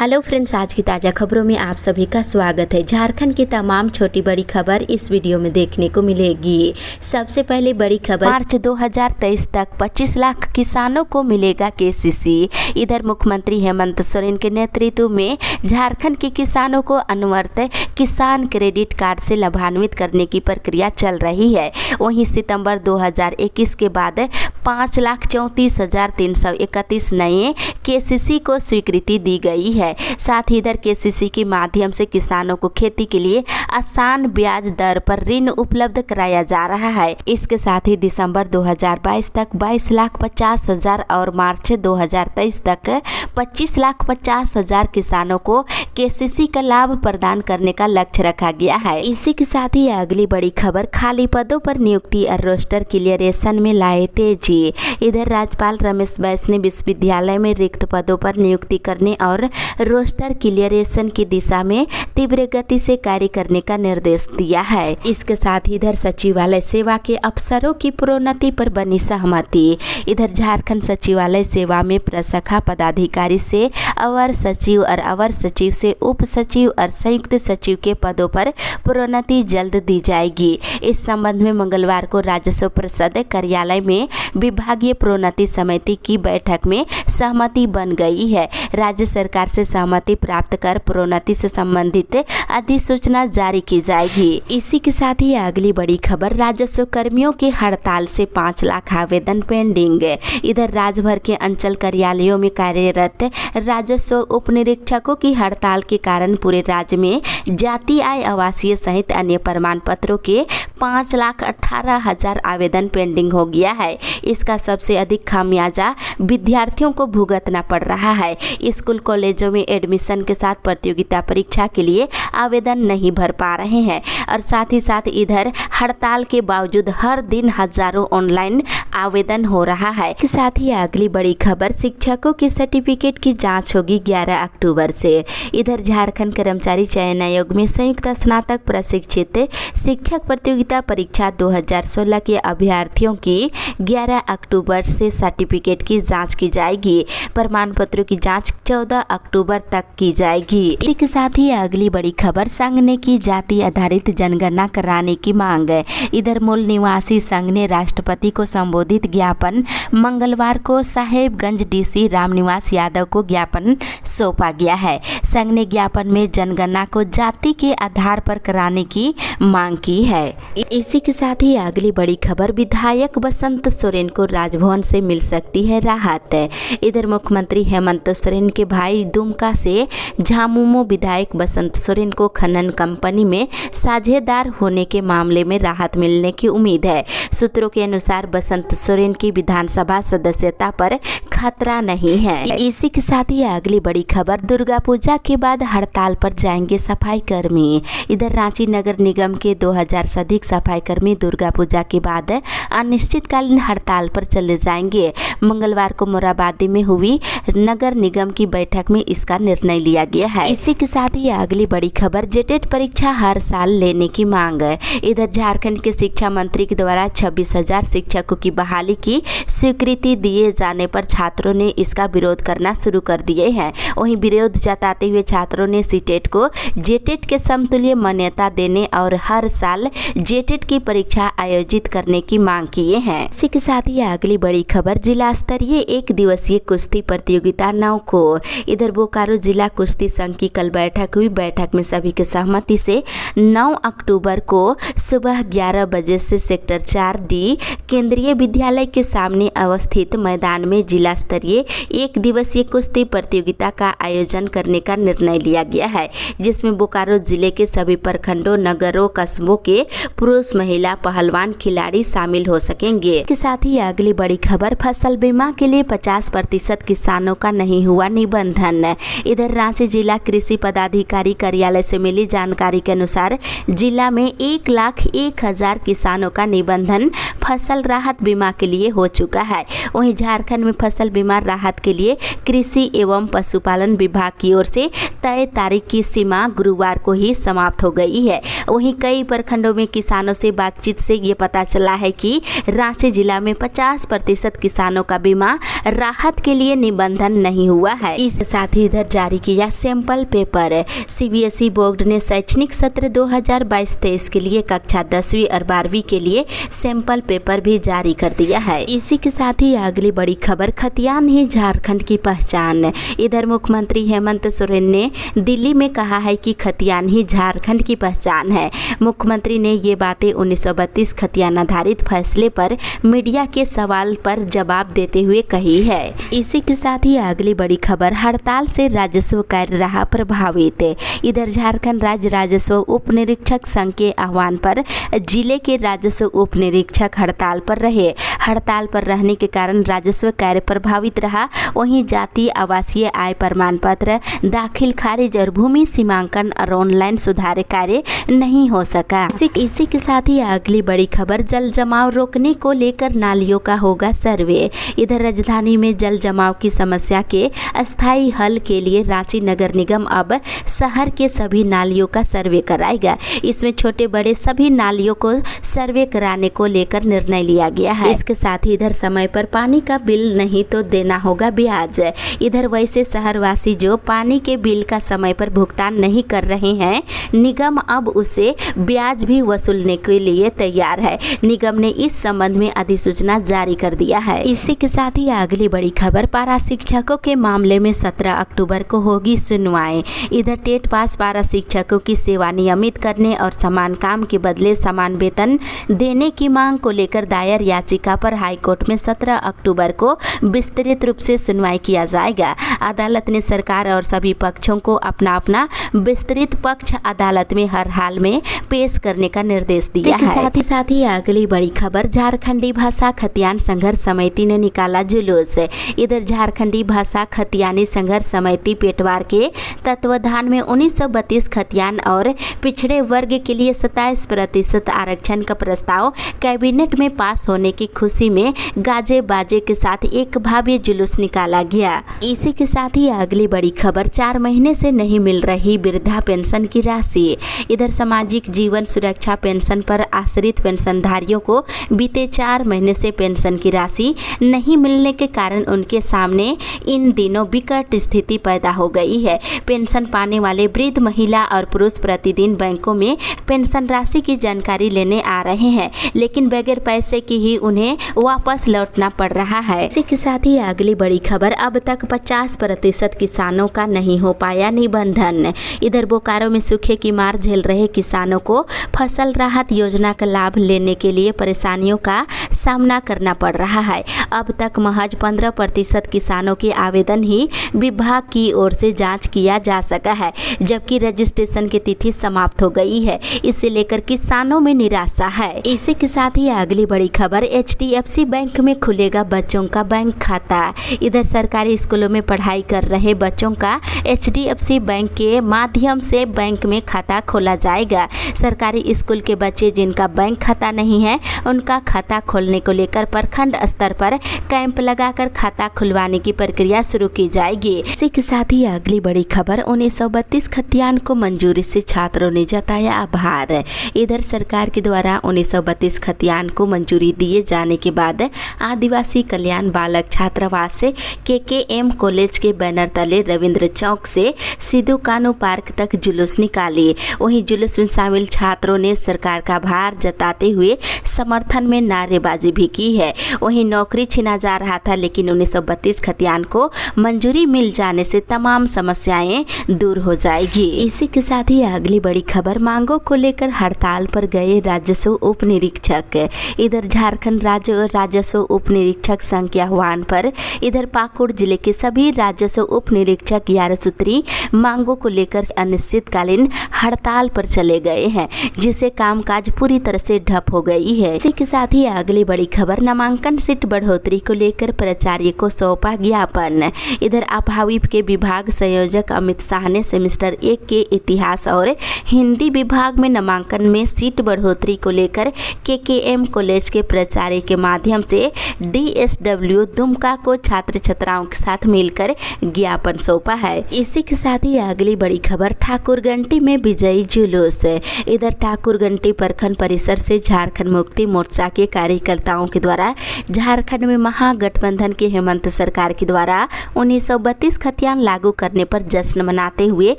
Hello friends, आज की ताज़ा खबरों में आप सभी का स्वागत है। झारखंड की तमाम छोटी बड़ी खबर इस वीडियो में देखने को मिलेगी। सबसे पहले बड़ी खबर, मार्च 2023 तक 25 लाख किसानों को मिलेगा केसीसी। इधर मुख्यमंत्री हेमंत सोरेन के नेतृत्व में झारखंड के किसानों को अनवरत किसान क्रेडिट कार्ड से लाभान्वित करने की प्रक्रिया चल रही है। वहीं सितंबर 2021 के बाद 5,34,331 नए केसीसी को स्वीकृति दी गई है। साथ ही इधर केसीसी के माध्यम से किसानों को खेती के लिए आसान ब्याज दर पर ऋण उपलब्ध कराया जा रहा है। इसके साथ ही दिसंबर 2022 तक 22,50,000 और मार्च 2023 तक 25,50,000 किसानों को केसीसी का लाभ प्रदान करने का लक्ष्य रखा गया है। इसी के साथ ही अगली बड़ी खबर, खाली पदों पर नियुक्ति और रोस्टर क्लियरेशन में लाए तेजी। इधर राज्यपाल रमेश बैस ने विश्वविद्यालय में रिक्त पदों पर नियुक्ति करने और रोस्टर क्लियरेशन की दिशा में तीव्र गति से कार्य करने का निर्देश दिया है। इसके साथ ही इधर सचिवालय सेवा के अफसरों की प्रोन्नति पर बनी सहमति। इधर झारखंड सचिवालय सेवा में प्रशाखा पदाधिकारी से अवर सचिव और अवर सचिव से उप सचिव और संयुक्त सचिव के पदों पर प्रोन्नति जल्द दी जाएगी। इस संबंध में मंगलवार को राजस्व परिषद कार्यालय में विभागीय प्रोन्नति समिति की बैठक में सहमति बन गई है। राज्य सरकार से सहमति प्राप्त कर प्रोन्नति से संबंधित अधिसूचना जारी की जाएगी। इसी के साथ ही अगली बड़ी खबर, राजस्व कर्मियों की हड़ताल से 5 लाख आवेदन पेंडिंग। इधर राज्य भर के अंचल कार्यालयों में कार्यरत राजस्व उप निरीक्षकों की हड़ताल के कारण पूरे राज्य में जाति आय आवासीय सहित अन्य प्रमाण पत्रों के 5,18,000 आवेदन पेंडिंग हो गया है। इसका सबसे अधिक खामियाजा विद्यार्थियों को भुगतना पड़ रहा है। स्कूल कॉलेजों में एडमिशन के साथ प्रतियोगिता परीक्षा के लिए आवेदन नहीं भर पा रहे हैं और साथ ही साथ इधर हड़ताल के बावजूद हर दिन हजारों ऑनलाइन आवेदन हो रहा है। के साथ ही अगली बड़ी खबर, शिक्षकों के सर्टिफिकेट की जांच होगी 11 अक्टूबर से। इधर झारखंड कर्मचारी चयन आयोग में संयुक्त स्नातक प्रशिक्षित शिक्षक प्रतियोगिता परीक्षा 2016 के अभ्यर्थियों की 11 अक्टूबर से सर्टिफिकेट की जाँच की जाएगी। प्रमाण पत्रों की जाँच 14 अक्टूबर तक की जाएगी। इसी के साथ ही अगली बड़ी खबर, संघ ने की जाति आधारित जनगणना कराने की मांग। इधर मूल निवासी संघ ने राष्ट्रपति को संबोधित ज्ञापन मंगलवार को साहेबगंज डीसी रामनिवास यादव को ज्ञापन सौंपा गया है। संघ ने ज्ञापन में जनगणना को जाति के आधार पर कराने की मांग की है। इसी के साथ ही अगली बड़ी खबर, विधायक बसंत सोरेन को राजभवन से मिल सकती है राहत। इधर मुख्यमंत्री हेमंत सोरेन के भाई दुमका से झामुमो विधायक बसंत सोरेन को खनन कंपनी में साझेदार होने के मामले में राहत मिलने की उम्मीद है। सूत्रों के अनुसार बसंत सोरेन की विधानसभा सदस्यता पर खतरा नहीं है। इसी के साथ ही अगली बड़ी खबर, दुर्गा पूजा के बाद हड़ताल पर जाएंगे सफाई कर्मी। इधर रांची नगर निगम के 2000 से अधिक सफाई कर्मी दुर्गा पूजा के बाद अनिश्चितकालीन हड़ताल पर चले जाएंगे। मंगलवार को मोराबादी में हुई नगर निगम की बैठक में इसका निर्णय लिया गया है। इसी के साथ ही अगली बड़ी खबर, जेटेट परीक्षा हर साल लेने की मांग। इधर झारखंड के शिक्षा मंत्री के द्वारा 26,000 शिक्षकों की बहाली की स्वीकृति दिए जाने पर छात्रों ने इसका विरोध करना शुरू कर दिए हैं। वहीं विरोध जताते हुए छात्रों ने सीटेट को जेटेट के समतुल्य मान्यता देने और हर साल जेटेट की परीक्षा आयोजित करने की मांग किए हैं। इसी के साथ ही अगली बड़ी खबर, जिला स्तरीय 1 दिवसीय कुश्ती प्रतियोगिता 9 को। इधर बोकारो जिला कुश्ती संघ की कल बैठक हुई। बैठक में सभी के सहमति से 9 अक्टूबर को सुबह 11 बजे से सेक्टर 4D केंद्रीय विद्यालय के सामने अवस्थित मैदान में जिला स्तरीय 1 दिवसीय कुश्ती प्रतियोगिता का आयोजन करने का निर्णय लिया गया है, जिसमें बोकारो जिले के सभी प्रखंडों, नगरों, कस्बों के पुरुष महिला पहलवान खिलाड़ी शामिल हो सकेंगे। इसके साथ ही अगली बड़ी खबर, फसल बीमा के लिए 50% किसानों का नहीं हुआ निबंधन। इधर रांची जिला कृषि पदाधिकारी कार्यालय से मिली जानकारी के अनुसार जिला में 1,01,000 किसानों का निबंधन फसल राहत बीमा के लिए हो चुका है। वहीं झारखंड में फसल बीमा राहत के लिए कृषि एवं पशुपालन विभाग की ओर से तय तारीख की सीमा गुरुवार को ही समाप्त हो गई है। वहीं कई प्रखंडों में किसानों से बातचीत से ये पता चला है कि रांची जिला में 50% किसानों का बीमा राहत के लिए निबंधन नहीं हुआ है। इसके साथ ही इधर जारी किया सैंपल पेपर। सीबीएसई बोर्ड ने शैक्षणिक सत्र 2022-23 के लिए कक्षा 10वीं और 12वीं के लिए सैंपल पेपर भी जारी कर दिया है। इसी के साथ ही अगली बड़ी खबर, खतियान ही झारखंड की पहचान। इधर मुख्यमंत्री हेमंत सोरेन ने दिल्ली में कहा है कि खतियान ही झारखंड की पहचान है। मुख्यमंत्री ने ये बातें 1932 खतियान आधारित फैसले पर मीडिया के सवाल पर जवाब देते हुए कही है। इसी के साथ ही अगली बड़ी खबर, हड़ताल से राजस्व कार्य रहा प्रभावित। इधर झारखंड राज्य राजस्व उप निरीक्षक संघ के आह्वान पर जिले के राजस्व उप निरीक्षक हड़ताल पर रहे। हड़ताल पर रहने के कारण राजस्व कार्य प्रभावित रहा। वहीं जातीय आवासीय आय प्रमाण पत्र दाखिल खारिज और भूमि सीमांकन और ऑनलाइन सुधार कार्य नहीं हो सका। इसी के साथ ही अगली बड़ी खबर, जल जमाव रोकने को लेकर नालियों का होगा सर्वे। इधर राजधानी में जल जमाव की समस्या के अस्थायी हल के लिए रांची नगर निगम अब शहर के सभी नालियों का सर्वे कराएगा। इसमें छोटे बड़े सभी नालियों को सर्वे कराने को लेकर निर्णय लिया गया है। इसके साथ ही इधर समय पर पानी का बिल नहीं तो देना होगा ब्याज। इधर वैसे शहरवासी जो पानी के बिल का समय पर भुगतान नहीं कर रहे हैं, निगम अब उसे ब्याज भी वसूलने के लिए तैयार है। निगम ने इस संबंध में अधिसूचना जारी कर दिया है। इसी के साथ ही अगली बड़ी खबर, पारा शिक्षकों के मामले में 17 अक्टूबर को होगी सुनवाई। इधर टेट पास पारा शिक्षकों की सेवा नियमित करने और समान काम के बदले समान वेतन देने की मांग को लेकर दायर याचिका पर हाईकोर्ट में 17 अक्टूबर को विस्तृत रूप से सुनवाई किया जाएगा। अदालत ने सरकार और सभी पक्षों को अपना अपना विस्तृत पक्ष अदालत में हर हाल में पेश करने का निर्देश दिया है। साथ ही अगली बड़ी खबर, झारखंडी भाषा खतियान संघर्ष समिति ने निकाला जुलूस। इधर झारखंडी भाषा खतियानी संघर्ष समिति पेटवार के तत्वाधान में 1932 खतियान और पिछड़े वर्ग के लिए 27% आरक्षण का प्रस्ताव कैबिनेट में पास होने की खुशी में गाजे बाजे के साथ एक भव्य जुलूस निकाला गया। इसी के साथ ही अगली बड़ी खबर, 4 महीने से नहीं मिल रही वृद्धा पेंशन की राशि। इधर सामाजिक जीवन सुरक्षा पेंशन पर आश्रित पेंशनधारियों को बीते 4 महीने से पेंशन की राशि नहीं मिलने के कारण उनके सामने इन दिनों विकट स्थिति पैदा हो गई है। पेंशन पाने वाले वृद्ध महिला और पुरुष प्रतिदिन बैंकों में पेंशन राशि की जानकारी लेने आ रहे हैं, लेकिन बगैर पैसे की ही उन्हें वापस लौटना पड़ रहा है। इसी के साथ ही अगली बड़ी खबर, अब तक 50% किसानों का नहीं हो पाया निबंधन। इधर बोकारो में सूखे की मार झेल रहे किसानों को फसल राहत योजना का लाभ लेने के लिए परेशानियों का सामना करना पड़ रहा है। अब तक महज 15% किसानों के आवेदन ही विभाग की ओर से जांच किया जा सका है, जबकि रजिस्ट्रेशन की तिथि समाप्त हो गई है। इसे लेकर किसानों में निराशा है। इसी के साथ ही अगली बड़ी खबर, HDFC बैंक में खुलेगा बच्चों का बैंक खाता। इधर सरकारी स्कूलों में पढ़ाई कर रहे बच्चों का HDFC बैंक के माध्यम से बैंक में खाता खोला जाएगा। सरकारी स्कूल के बच्चे जिनका बैंक खाता नहीं है, उनका खाता खोलने को लेकर प्रखंड स्तर पर कैंप लगाकर खाता खुलवाने की प्रक्रिया शुरू की जाएगी। इसी के साथ ही अगली बड़ी खबर, 1932 खतियान को मंजूरी से छात्रों ने जताया आभार। इधर सरकार के द्वारा 1932 खतियान को मंजूरी दिए जाने के बाद आदिवासी कल्याण बालक छात्रावास KKM कॉलेज के बैनर तले रविंद्र चौक से सिद्धू कानू पार्क तक जुलूस निकाली। वहीं जुलूस में शामिल छात्रों ने सरकार का आभार जताते हुए समर्थन में नारेबाजी भी की है। वहीं नौकरी छीना जा रहा था, लेकिन 1932 खतियान को मंजूरी मिल जाने से तमाम समस्याएं दूर हो जाएगी। इसी के साथ ही अगली बड़ी खबर, मांगों को लेकर हड़ताल पर गए राजस्व उप निरीक्षक। इधर झारखंड राज्य राजस्व उप निरीक्षक संघ के आह्वान पर इधर पाकुड़ जिले के सभी राजस्व उप निरीक्षक 11 सूत्री मांगों को लेकर अनिश्चितकालीन हड़ताल पर चले गए हैं, जिससे कामकाज पूरी तरह से ठप हो गई है। इसी के साथ ही अगली बड़ी खबर, नामांकन सीट बढ़ोतरी को लेकर प्राचार्य को सौंपा ज्ञापन। इधर अभाविप के विभाग संयोजक अमित शाह ने सेमेस्टर 1 के इतिहास और हिंदी विभाग में नामांकन में सीट बढ़ोतरी को लेकर केकेएम कॉलेज के प्राचार्य के माध्यम से DSW दुमका को छात्र छात्राओं के साथ मिलकर ज्ञापन सौंपा है। इसी के साथ ही अगली बड़ी खबर, ठाकुरगंटी में विजयी जुलूस। इधर ठाकुरगंटी प्रखंड परिसर से झारखंड मुक्ति मोर्चा के कार्यकर्ताओं के द्वारा झारखंड में महागठबंधन की हेमंत सरकार के द्वारा 1932 खतियान लागू करने पर जश्न मनाते हुए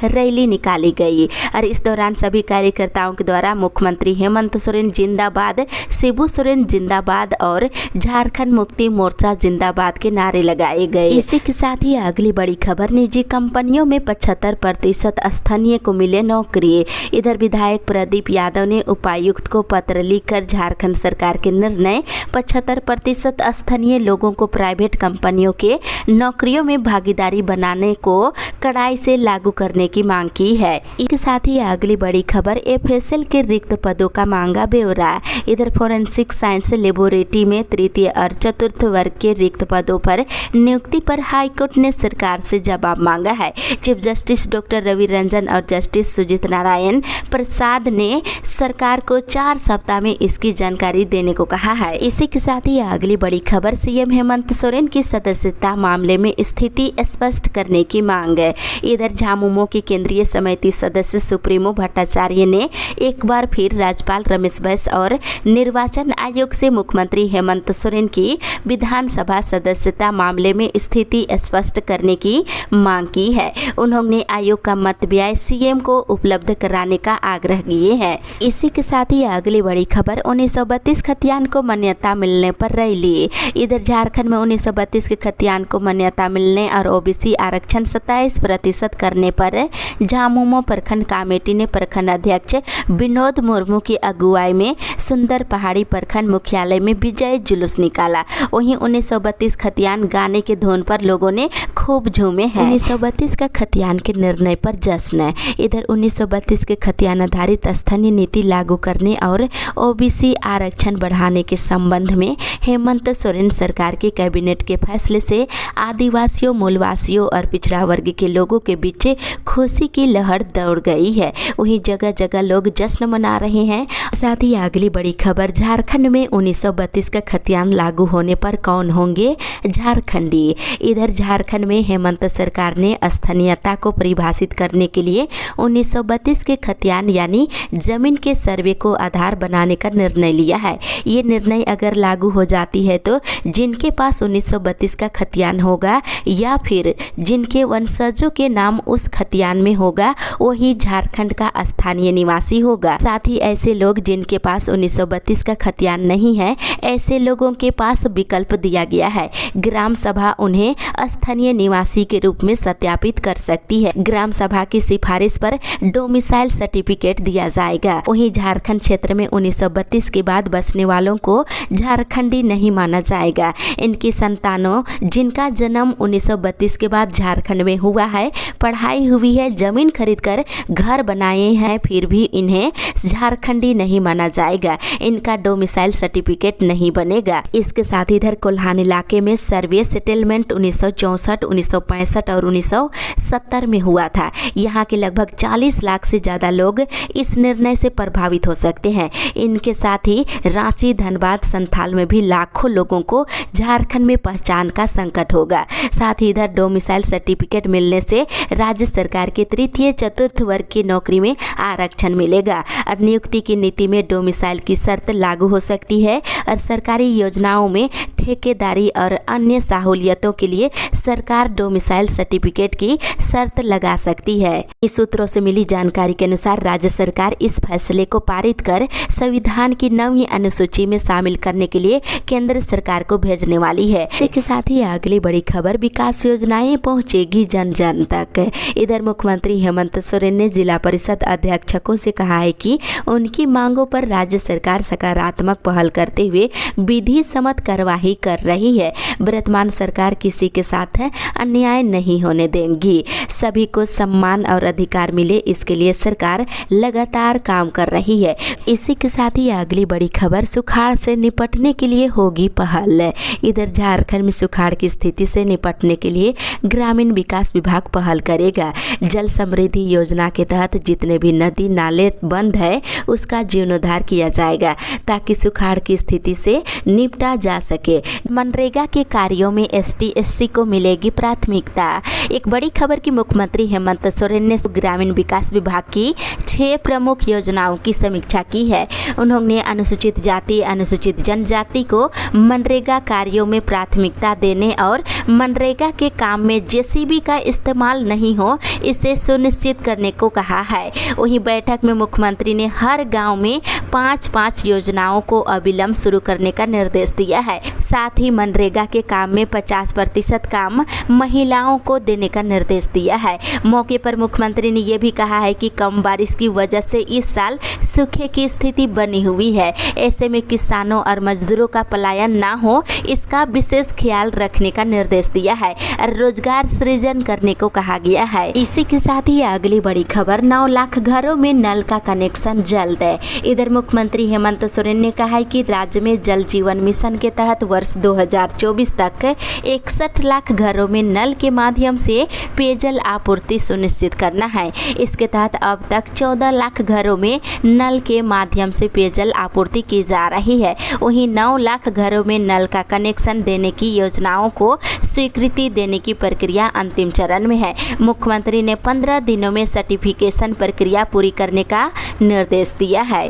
रैली निकाली गई और इस दौरान सभी कार्यकर्ताओं के द्वारा मुख्यमंत्री हेमंत सोरेन जिंदाबाद, शिबू सोरेन जिंदाबाद और झारखंड मुक्ति मोर्चा जिंदाबाद के नारे लगाए गए। इसी के साथ ही अगली बड़ी खबर, निजी कंपनियों में 75% स्थानीय को मिले नौकरी। इधर विधायक प्रदीप यादव ने उपायुक्त को पत्र लिखकर झारखंड सरकार के निर्णय 75% स्थानीय लोगों को प्राइवेट कंपनियों के नौकरियों में भागीदारी बनाने को कड़ाई से लागू करने की मांग की है। इसके साथ ही अगली बड़ी खबर, FSL के रिक्त पदों का मांगा ब्यौरा। इधर फोरेंसिक साइंस लेबोरेटरी में तृतीय और चतुर्थ वर्ग के रिक्त पदों पर नियुक्ति पर हाईकोर्ट ने सरकार से जवाब मांगा है। Chief justice doctor Ravi Ranjan और जस्टिस सुजीत नारायण प्रसाद ने सरकार को 4 सप्ताह में इसकी जानकारी देने को कहा है। इसी के साथ ही अगली बड़ी खबर, सीएम हेमंत सोरेन की सदस्यता मामले में स्थिति स्पष्ट करने की मांग है। इधर झामुमो की केंद्रीय समिति सदस्य सुप्रीमो भट्टाचार्य ने एक बार फिर राज्यपाल रमेश बैस और निर्वाचन आयोग से मुख्यमंत्री हेमंत सोरेन की विधानसभा सदस्यता मामले में स्थिति स्पष्ट करने की मांग की है। उन्होंने आयोग का मत व्यय सीएम को उपलब्ध कराने का आग्रह किए हैं। इसी के साथ ही अगली बड़ी खबर, 1932 खतियान को मान्यता मिलने पर रैली। इधर झारखंड में 1932 के खतियान को मान्यता मिलने और ओबीसी आरक्षण 27% करने पर झामुमो प्रखंड कमेटी ने प्रखंड अध्यक्ष विनोद मुर्मू की अगुवाई में सुंदर पहाड़ी प्रखंड मुख्यालय में विजय जुलूस निकाला। वहीं 1932 खतियान गाने के धुन पर लोगों ने खूब झूमे हैं। 1932 का खतियान के निर्णय पर जश्न। इधर 1932 के खतियान आधारित स्थानीय नीति लागू करने और ओबीसी आरक्षण बढ़ाने के संबंध में हेमंत सोरेन सरकार के कैबिनेट के फैसले से आदिवासियों, मूलवासियों और पिछड़ा वर्ग के लोगों के बीच खुशी की लहर दौड़ गई है। वहीं जगह जगह लोग जश्न मना रहे हैं। साथ ही अगली बड़ी खबर, झारखंड में 1932 का खतियान लागू होने पर कौन होंगे झारखंडी। इधर झारखंड में हेमंत सरकार ने स्थानीयता को परिभाषित करने के लिए 1932 के खतियान यानी जमीन के सर्वे को आधार बनाने का निर्णय लिया है। ये निर्णय अगर लागू हो जाती है तो जिनके पास 1932 का खतियान होगा या फिर जिनके वंशजों के नाम उस खतियान में होगा वही झारखंड का स्थानीय निवासी होगा। साथ ही ऐसे लोग जिनके पास 1932 का खतियान नहीं है, ऐसे लोगों के पास विकल्प दिया गया है। ग्राम सभा उन्हें स्थानीय निवासी के रूप में सत्यापित कर सकती है। ग्राम सभा की सिफारिश पर डोमिसाइल सर्टिफिकेट दिया जाएगा। वहीं झारखंड क्षेत्र में 1932 के बाद बसने वालों को झारखंडी नहीं माना जाएगा। इनकी संतानों जिनका जन्म 1932 के बाद झारखंड में हुआ है, पढ़ाई हुई है, जमीन खरीदकर घर बनाए हैं, फिर भी इन्हें झारखंडी नहीं माना जाएगा। इनका डोमिसाइल सर्टिफिकेट नहीं बनेगा। इसके साथ इधर कोल्हान इलाके में सर्वे सेटलमेंट 1964, 1965 और 1970 में हुआ था। यहाँ के लगभग 40 लाख से ज़्यादा लोग इस निर्णय से प्रभावित हो सकते हैं। इनके साथ ही रांची, धनबाद, संथाल में भी लाखों लोगों को झारखंड में पहचान का संकट होगा। साथ ही इधर डोमिसाइल सर्टिफिकेट मिलने से राज्य सरकार के तृतीय चतुर्थ वर्ग की नौकरी में आरक्षण मिलेगा और नियुक्ति की नीति में डोमिसाइल की शर्त लागू हो सकती है और सरकारी योजनाओं में ठेकेदारी और अन्य सहूलियतों के लिए सरकार डोमिसाइल सर्टिफिकेट की शर्त लगा सकती है। इस सूत्रों से मिली जानकारी के अनुसार राज्य सरकार इस फैसले को पारित कर संविधान की 9वीं अनुसूची में शामिल करने के लिए केंद्र सरकार को भेजने वाली है। इसके साथ ही अगली बड़ी खबर, विकास योजनाएं पहुंचेगी जन जन तक। इधर मुख्यमंत्री हेमंत सोरेन ने जिला परिषद अध्यक्षकों से कहा है कि उनकी मांगों पर राज्य सरकार सकारात्मक पहल करते हुए विधि सम्मत कार्यवाही कर रही है। वर्तमान सरकार किसी के साथ अन्याय नहीं होने देंगी। सभी को सम्मान और अधिकार मिले, इसके लिए सरकार लगातार काम कर रही है। इसी के साथ ही अगली बड़ी खबर, सुखाड़ से निपटने के लिए होगी पहल। इधर झारखंड में सुखाड़ की स्थिति से निपटने के लिए ग्रामीण विकास विभाग पहल करेगा। जल समृद्धि योजना के तहत जितने भी नदी नाले बंद है उसका जीर्णोद्धार किया जाएगा ताकि सुखाड़ की स्थिति से निपटा जा सके। मनरेगा के कार्यों में एसटी एससी को मिलेगी प्राथमिकता। एक बड़ी खबर की मुख्यमंत्री हेमंत सोरेन ने ग्रामीण विकास विभाग की 6 प्रमुख योजनाओं की समीक्षा की है। उन्होंने अनुसूचित जाति अनुसूचित जनजाति को मनरेगा कार्यों में प्राथमिकता देने और मनरेगा के काम में जेसीबी का इस्तेमाल नहीं हो इसे सुनिश्चित करने को कहा है। वहीं बैठक में मुख्यमंत्री ने हर गांव में 5-5 योजनाओं को अविलंब शुरू करने का निर्देश दिया है। साथ ही मनरेगा के काम में 50% काम महिलाओं को देने का निर्देश दिया है। मौके पर मुख्यमंत्री ने यह भी कहा है कि कम बारिश की वजह से इस साल सूखे की स्थिति बनी हुई है। ऐसे में किसानों और मजदूरों का पलायन ना हो इसका विशेष ख्याल रखने का निर्देश दिया है। रोजगार सृजन करने को कहा गया है। इसी के साथ ही अगली बड़ी खबर, 9 लाख घरों में नल का कनेक्शन जल्द है। इधर मुख्यमंत्री हेमंत सोरेन ने कहा है कि राज्य में जल जीवन मिशन के तहत वर्ष 2024 तक 61 लाख घरों में नल के माध्यम से पेयजल आपूर्ति सुनिश्चित करना है। इसके तहत अब तक 14 लाख घरों में नल के माध्यम से पेयजल आपूर्ति की जा रही है। वहीं 9 लाख घरों में नल का कनेक्शन देने की योजनाओं को स्वीकृति देने की प्रक्रिया अंतिम चरण में है। मुख्यमंत्री ने 15 दिनों में सर्टिफिकेशन प्रक्रिया पूरी करने का निर्देश दिया है।